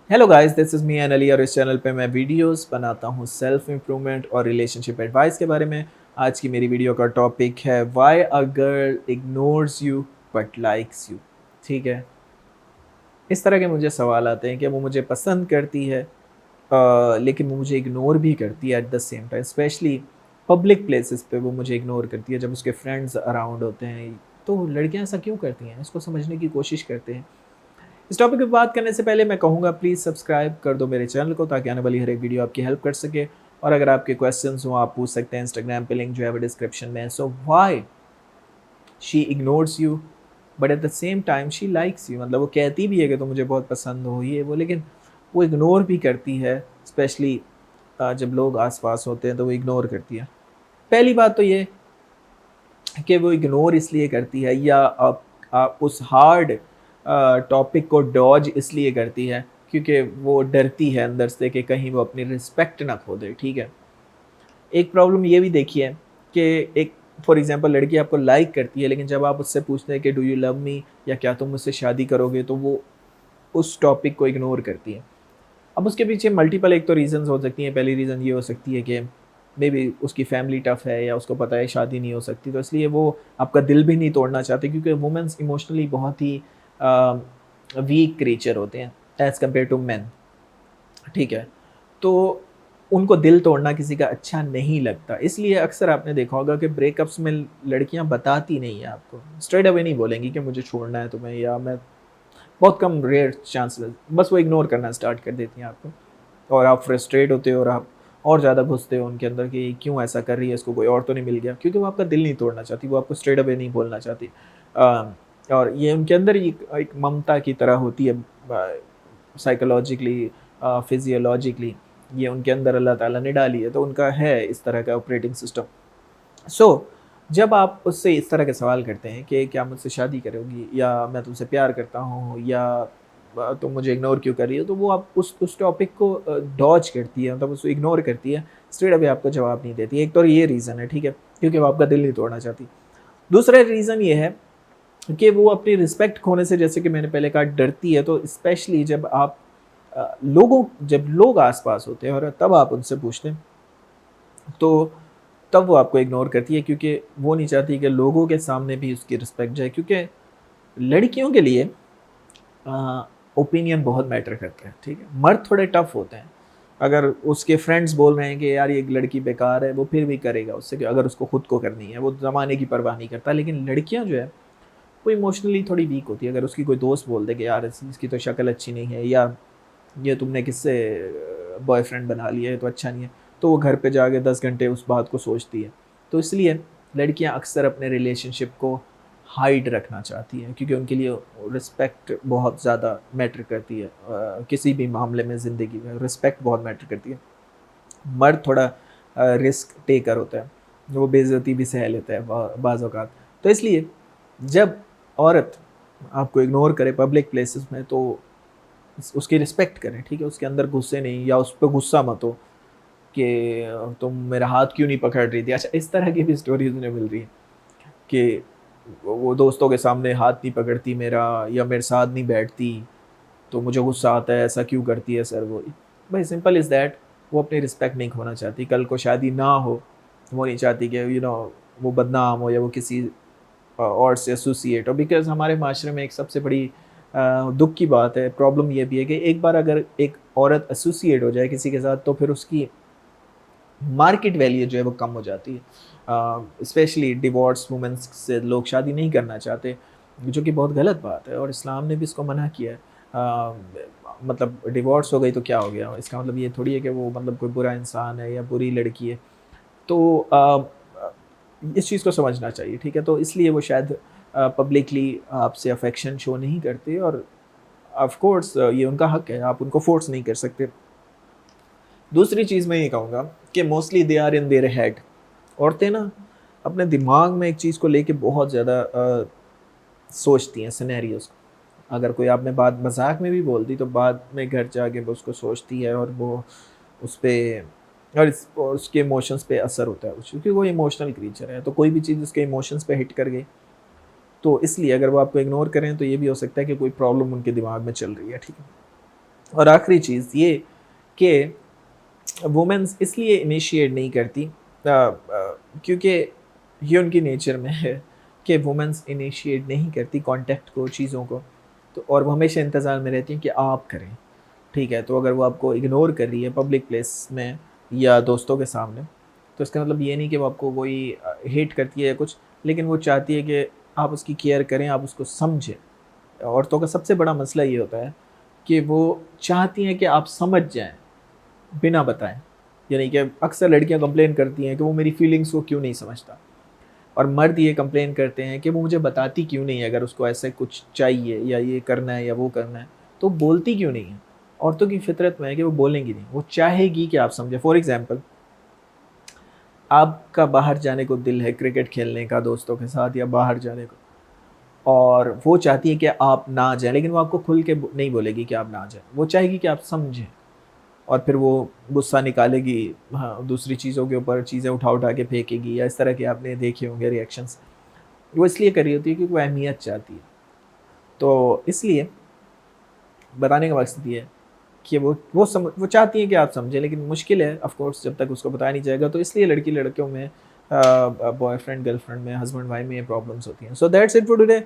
Hello guys, this is me Ali और इस channel पे मैं वीडियोस बनाता हूँ सेल्फ इम्प्रूवमेंट और रिलेशनशिप एडवाइस के बारे में। आज की मेरी वीडियो का टॉपिक है why a girl ignores you but likes you. ठीक है, इस तरह के मुझे सवाल आते हैं कि वो मुझे पसंद करती है लेकिन वो मुझे इग्नोर भी करती है at the same time. Specially public places पे वो मुझे इग्नोर करती है जब उसके फ्रेंड्स अराउंड होते हैं। तो लड़कियां ऐसा क्यों करती हैं, इसको समझने की कोशिश करते हैं। इस टॉपिक पे बात करने से पहले मैं कहूँगा प्लीज़ सब्सक्राइब कर दो मेरे चैनल को, ताकि आने वाली हर एक वीडियो आपकी हेल्प कर सके। और अगर आपके क्वेश्चंस हो आप पूछ सकते हैं, इंस्टाग्राम पे लिंक जो है वो डिस्क्रिप्शन में है। So why she ignores you but at the same time she likes you, मतलब वो कहती भी है कि तुम मुझे बहुत पसंद हो ये वो, लेकिन वो इग्नोर भी करती है। स्पेशली जब लोग आसपास होते हैं तो वो इग्नोर करती है। पहली बात तो ये कि वो इग्नोर इसलिए करती है या आप उस हार्ड टॉपिक को डॉज इसलिए करती है क्योंकि वो डरती है अंदर से कि कहीं वो अपनी रिस्पेक्ट ना खो दे। ठीक है, एक प्रॉब्लम ये भी देखी है कि एक फॉर एग्जांपल लड़की आपको लाइक करती है, लेकिन जब आप उससे पूछते हैं कि डू यू लव मी या क्या तुम मुझसे शादी करोगे, तो वो उस टॉपिक को इग्नोर करती है। अब उसके पीछे मल्टीपल एक तो रीज़न्स हो सकती हैं। पहली रीज़न ये हो सकती है कि मे बी उसकी फैमिली टफ़ है या उसको पता है शादी नहीं हो सकती, तो इसलिए वो आपका दिल भी नहीं तोड़ना चाहती, क्योंकि वुमेन्स इमोशनली बहुत ही वीक क्रीचर होते हैं एज़ कम्पेयर टू मेन। ठीक है, तो उनको दिल तोड़ना किसी का अच्छा नहीं लगता, इसलिए अक्सर आपने देखा होगा कि ब्रेकअप्स में लड़कियां बताती नहीं है आपको, स्ट्रेट अवे नहीं बोलेंगी कि मुझे छोड़ना है तुम्हें, या मैं बहुत कम रेयर चांसेस, बस वो इग्नोर करना स्टार्ट कर देती हैं आपको। और आप फ्रस्ट्रेट होते हो और आप और ज़्यादा घुसते हो उनके अंदर कि क्यों ऐसा कर रही है, इसको कोई और तो नहीं मिल गया, क्योंकि वो आपका दिल नहीं तोड़ना चाहती, वो आपको स्ट्रेट अवे नहीं बोलना चाहती। और ये उनके अंदर एक ममता की तरह होती है, साइकोलॉजिकली फिजियोलॉजिकली ये उनके अंदर अल्लाह ताला ने डाली है, तो उनका है इस तरह का ऑपरेटिंग सिस्टम। सो जब आप उससे इस तरह के सवाल करते हैं कि क्या मुझसे शादी करोगी, या मैं तुमसे प्यार करता हूँ, या तुम मुझे इग्नोर क्यों कर रही हो, तो वो आप उस टॉपिक को डॉज करती है, मतलब उसको इग्नोर करती है, स्ट्रेट अवे आपको जवाब नहीं देती। एक तो ये रीज़न है, ठीक है, क्योंकि वो आपका दिल नहीं तोड़ना चाहती। दूसरा रीज़न ये है कि वो अपनी रिस्पेक्ट खोने से, जैसे कि मैंने पहले कहा, डरती है। तो स्पेशली जब आप जब लोग आसपास होते हैं और तब आप उनसे पूछते हैं, तो तब वो आपको इग्नोर करती है, क्योंकि वो नहीं चाहती कि लोगों के सामने भी उसकी रिस्पेक्ट जाए। क्योंकि लड़कियों के लिए ओपिनियन बहुत मैटर करता है। ठीक है, मर्द थोड़े टफ होते हैं। अगर उसके फ्रेंड्स बोल रहे हैं कि यार ये लड़की बेकार है, वो फिर भी करेगा उससे, अगर उसको खुद को करनी है, वो ज़माने की परवाह नहीं करता। लेकिन लड़कियां जो है वो इमोशनली थोड़ी वीक होती है। अगर उसकी कोई दोस्त बोल दे कि यार इसकी तो शक्ल अच्छी नहीं है, या ये तुमने किससे बॉयफ्रेंड बना लिया है, तो अच्छा नहीं है, तो वो घर पे जाके 10 घंटे उस बात को सोचती है। तो इसलिए लड़कियां अक्सर अपने रिलेशनशिप को हाइड रखना चाहती हैं, क्योंकि उनके लिए रिस्पेक्ट बहुत ज़्यादा मैटर करती है। किसी भी मामले में ज़िंदगी में रिस्पेक्ट बहुत मैटर करती है। मर्द थोड़ा रिस्क टेकर होता है, वो बेइज्जती भी सह लेता है बाज़ औक़ात। तो इसलिए जब औरत आपको इग्नोर करे पब्लिक प्लेसेस में, तो उसकी रिस्पेक्ट करें। ठीक है, उसके अंदर गुस्से नहीं, या उस पर गुस्सा मत हो कि तुम मेरा हाथ क्यों नहीं पकड़ रही थी। अच्छा, इस तरह की भी स्टोरीज उन्हें मिल रही है कि वो दोस्तों के सामने हाथ नहीं पकड़ती मेरा, या मेरे साथ नहीं बैठती, तो मुझे गुस्सा आता है, ऐसा क्यों करती है सर वो। भाई सिंपल इज़ दैट, वो अपनी रिस्पेक्ट नहीं खोना चाहती। कल को शादी ना हो, वो नहीं चाहती कि वो बदनाम हो, या वो किसी और से एसोसिएट हो। बिकॉज़ हमारे माशरे में एक सबसे बड़ी दुख की बात है, प्रॉब्लम ये भी है कि एक बार अगर एक औरत एसोसिएट हो जाए किसी के साथ, तो फिर उसकी मार्केट वैल्यू जो है वो कम हो जाती है। स्पेशली डिवोर्स वुमेन्स से लोग शादी नहीं करना चाहते, जो कि बहुत गलत बात है, और इस्लाम ने भी इसको मना किया है। मतलब डिवोर्स हो गई तो क्या हो गया, इसका मतलब ये थोड़ी है कि वो मतलब कोई बुरा इंसान है या बुरी लड़की है। तो इस चीज़ को समझना चाहिए। ठीक है, तो इसलिए वो शायद पब्लिकली आपसे अफेक्शन शो नहीं करते, और ऑफ कोर्स ये उनका हक है, आप उनको फोर्स नहीं कर सकते। दूसरी चीज़ मैं ये कहूँगा कि mostly they are in their head. औरतें ना अपने दिमाग में एक चीज़ को लेके बहुत ज़्यादा सोचती हैं सिनेरियोज़ को। अगर कोई आपने बात मज़ाक में भी बोल दी, तो बाद में घर जाके वो उसको सोचती है, और वो उस पे और उसके इमोशंस पे असर होता है क्योंकि वो इमोशनल क्रीचर है। तो कोई भी चीज़ उसके इमोशंस पे हिट कर गई, तो इसलिए अगर वो आपको इग्नोर करें, तो ये भी हो सकता है कि कोई प्रॉब्लम उनके दिमाग में चल रही है। ठीक है, اور آخری چیز یہ کہ وومنس اس لیے انیشیٹ نہیں کرتی کیونکہ یہ ان کی نیچر میں ہے کہ وومنس انیشیٹ نہیں کرتی کانٹیکٹ کو، چیزوں کو، تو اور وہ ہمیشہ انتظار میں رہتی ہیں کہ آپ کریں. ٹھیک ہے، تو اگر وہ آپ کو اگنور کر رہی ہے پبلک پلیس میں یا دوستوں کے سامنے، تو اس کا مطلب یہ نہیں کہ وہ آپ کو کوئی ہیٹ کرتی ہے یا کچھ، لیکن وہ چاہتی ہے کہ آپ اس کی کیئر کریں، آپ اس کو سمجھیں. عورتوں کا سب سے بڑا مسئلہ یہ ہوتا ہے کہ وہ چاہتی ہیں کہ آپ سمجھ جائیں بنا بتائیں. یعنی کہ اکثر لڑکیاں کمپلین کرتی ہیں کہ وہ میری فیلنگس کو کیوں نہیں سمجھتا، اور مرد یہ کمپلین کرتے ہیں کہ وہ مجھے بتاتی کیوں نہیں ہے اگر اس کو ایسے کچھ چاہیے یا یہ کرنا ہے یا وہ کرنا ہے تو بولتی کیوں نہیں ہے. عورتوں کی فطرت میں ہے کہ وہ بولیں گی نہیں، وہ چاہے گی کہ آپ سمجھیں. فار ایگزامپل، آپ کا باہر جانے کو دل ہے کرکٹ کھیلنے کا دوستوں کے ساتھ یا باہر جانے کو، اور وہ چاہتی ہے کہ آپ نہ جائیں، لیکن وہ آپ کو کھل کے نہیں بولے گی کہ آپ نہ جائیں، وہ چاہے گی کہ آپ سمجھیں. اور پھر وہ غصہ نکالے گی ہاں دوسری چیزوں کے اوپر، چیزیں اٹھا کے پھینکے گی، یا اس طرح کے آپ نے دیکھے ہوں گے ریئیکشنس. وہ اس لیے کری ہوتی ہے کیونکہ وہ اہمیت چاہتی ہے. تو اس لیے بتانے کا مقصد یہ ہے کہ وہ چاہتی ہیں کہ آپ سمجھیں، لیکن مشکل ہے آف کورس جب تک اس کو بتایا نہیں جائے گا. تو اس لیے لڑکی لڑکیوں میں، بوائے فرینڈ گرل فرینڈ میں، ہسبینڈ وائف میں یہ پرابلمس ہوتی ہیں. So that's it for today.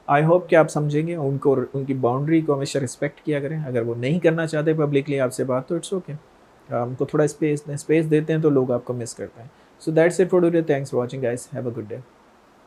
I hope کہ آپ سمجھیں گے، ان کی باؤنڈری کو ہمیشہ رسپیکٹ کیا کریں. اگر وہ نہیں کرنا چاہتے پبلکلی آپ سے بات تو اٹس اوکے، ان کو تھوڑا اسپیس دیتے ہیں تو لوگ آپ کو مس کرتے ہیں. So that's it for today. Thanks for watching guys. Have a good day.